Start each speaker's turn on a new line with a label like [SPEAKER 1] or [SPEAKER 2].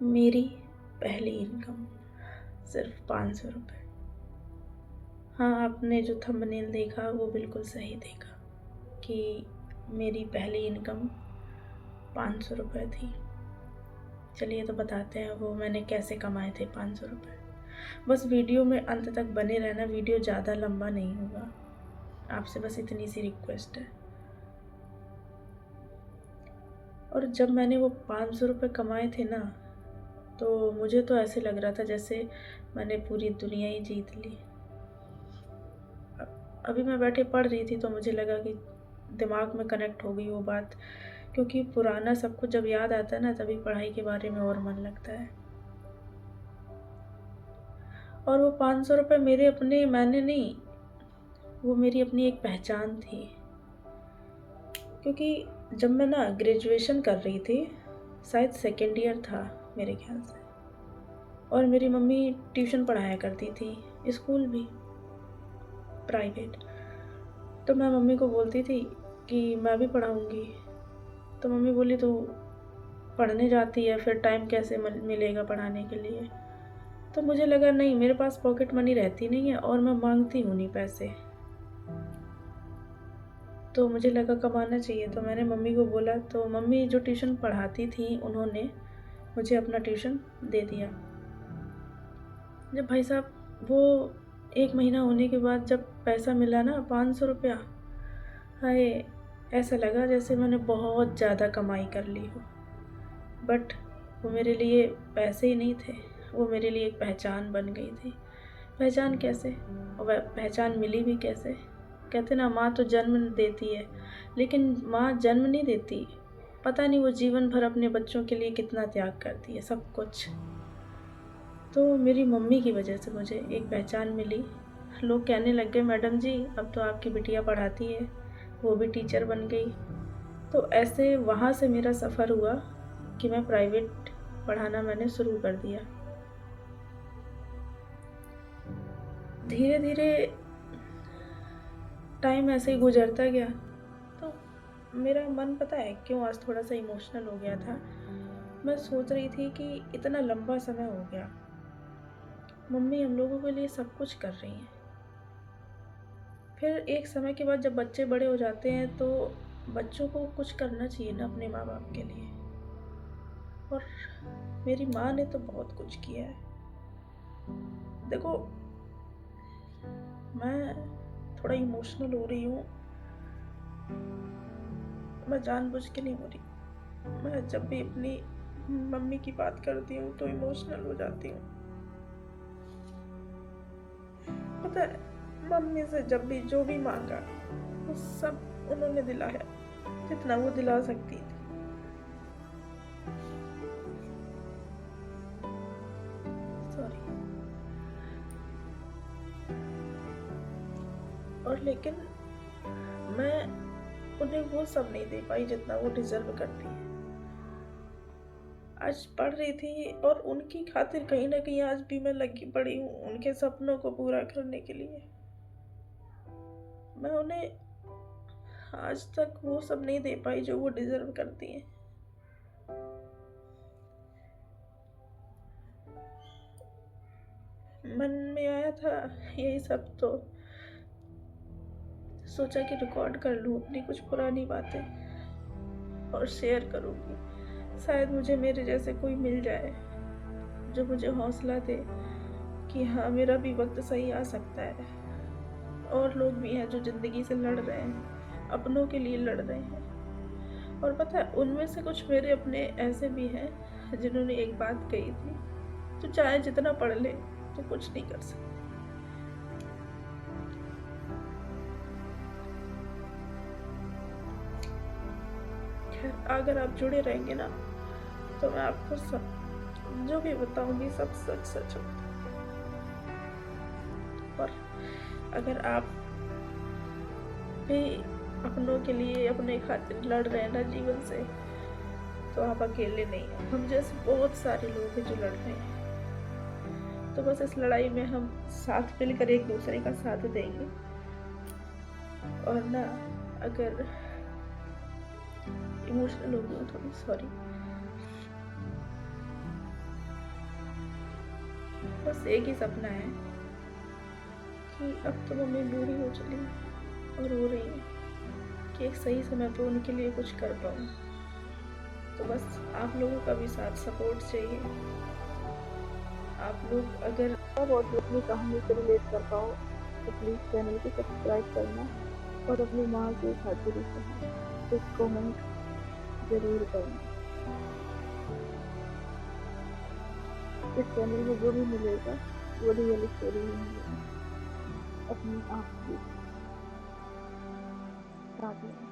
[SPEAKER 1] मेरी पहली इनकम सिर्फ 500 रुपये। हाँ, आपने जो थंबनेल देखा वो बिल्कुल सही देखा कि मेरी पहली इनकम 500 रुपये थी। चलिए तो बताते हैं वो मैंने कैसे कमाए थे 500 रुपये। बस वीडियो में अंत तक बने रहना, वीडियो ज़्यादा लंबा नहीं होगा। आपसे बस इतनी सी रिक्वेस्ट है। और जब मैंने वो 500 रुपये कमाए थे ना, तो मुझे तो ऐसे लग रहा था जैसे मैंने पूरी दुनिया ही जीत ली। अभी मैं बैठे पढ़ रही थी तो मुझे लगा कि दिमाग में कनेक्ट हो गई वो बात, क्योंकि पुराना सब कुछ जब याद आता है ना तभी पढ़ाई के बारे में और मन लगता है। और वो 500 रुपये मेरे अपने मैंने नहीं, वो मेरी अपनी एक पहचान थी। क्योंकि जब मैं ना ग्रेजुएशन कर रही थी, शायद सेकेंड ईयर था मेरे ख्याल से, और मेरी मम्मी ट्यूशन पढ़ाया करती थी, स्कूल भी प्राइवेट। तो मैं मम्मी को बोलती थी कि मैं भी पढ़ाऊँगी। तो मम्मी बोली तो पढ़ने जाती है, फिर टाइम कैसे मिलेगा पढ़ाने के लिए। तो मुझे लगा नहीं, मेरे पास पॉकेट मनी रहती नहीं है और मैं मांगती हूँ नहीं पैसे, तो मुझे लगा कमाना चाहिए। तो मैंने मम्मी को बोला, तो मम्मी जो ट्यूशन पढ़ाती थी उन्होंने मुझे अपना ट्यूशन दे दिया। जब भाई साहब वो 1 महीना होने के बाद जब पैसा मिला ना 500 रुपया, हाय, ऐसा लगा जैसे मैंने बहुत ज़्यादा कमाई कर ली हो। बट वो मेरे लिए पैसे ही नहीं थे, वो मेरे लिए एक पहचान बन गई थी। पहचान कैसे, और वह पहचान मिली भी कैसे? कहते ना, माँ तो जन्म देती है, लेकिन माँ जन्म नहीं देती, पता नहीं वो जीवन भर अपने बच्चों के लिए कितना त्याग करती है, सब कुछ। तो मेरी मम्मी की वजह से मुझे एक पहचान मिली। लोग कहने लग गए, मैडम जी अब तो आपकी बिटिया पढ़ाती है, वो भी टीचर बन गई। तो ऐसे वहाँ से मेरा सफ़र हुआ कि मैं प्राइवेट पढ़ाना मैंने शुरू कर दिया। धीरे धीरे टाइम ऐसे ही गुजरता गया। तो मेरा मन, पता है क्यों आज थोड़ा सा इमोशनल हो गया था? मैं सोच रही थी कि इतना लंबा समय हो गया, मम्मी हम लोगों के लिए सब कुछ कर रही हैं। फिर एक समय के बाद जब बच्चे बड़े हो जाते हैं तो बच्चों को कुछ करना चाहिए ना अपने माँ बाप के लिए। और मेरी माँ ने तो बहुत कुछ किया है। देखो, मैं थोड़ा इमोशनल हो रही हूँ, मैं जानबूझ के नहीं हो रही। मैं जब भी अपनी मम्मी की बात करती हूँ तो इमोशनल हो जाती हूँ। पता है, मम्मी से जब भी जो भी मांगा वो सब उन्होंने दिलाया, जितना वो दिला सकती थी। सॉरी। और लेकिन मैं उन्हें वो सब नहीं दे पाई जितना वो डिजर्व करती है। आज पढ़ रही थी और उनकी खातिर कहीं ना कहीं आज भी मैं लगी पड़ी हूँ उनके सपनों को पूरा करने के लिए। मैं उन्हें आज तक वो सब नहीं दे पाई जो वो डिजर्व करती हैं। मन में आया था यही सब, तो सोचा कि रिकॉर्ड कर लूँ अपनी कुछ पुरानी बातें और शेयर करूँगी। शायद मुझे मेरे जैसे कोई मिल जाए जो मुझे हौसला दे कि हाँ, मेरा भी वक्त सही आ सकता है। और लोग भी हैं जो ज़िंदगी से लड़ रहे हैं, अपनों के लिए लड़ रहे हैं। और पता है, उनमें से कुछ मेरे अपने ऐसे भी हैं जिन्होंने एक बात कही थी, तो चाहे जितना पढ़ ले तो कुछ नहीं कर सकते। खैर, अगर आप जुड़े रहेंगे ना तो मैं आपको सब जो भी बताऊंगी सब सच सच होगा। और अगर आप भी अपनों के लिए अपने खातिर लड़ रहे हैं ना जीवन से, तो आप अकेले नहीं हैं। हम जैसे बहुत सारे लोग हैं जो लड़ रहे हैं। तो बस इस लड़ाई में हम साथ मिलकर एक दूसरे का साथ देंगे। और ना, अगर इमोशनल हो गई थोड़ी, सॉरी। बस एक ही सपना है कि अब तो मम्मी बूढ़ी हो चली और रो रही है, कि एक सही समय पे उनके लिए कुछ कर पाऊँ। तो बस आप लोगों का भी साथ सपोर्ट चाहिए। आप लोग अगर
[SPEAKER 2] बहुत अपनी कहानी से रिलेट कर पाओ तो प्लीज़ चैनल को सब्सक्राइब करना और अपनी माँ के खातिर एक कमेंट ज़रूर करना। इस चैनल में जो भी मिलेगा वो रियल स्टोरी ही मिलेगा अपनी आप की साथ में।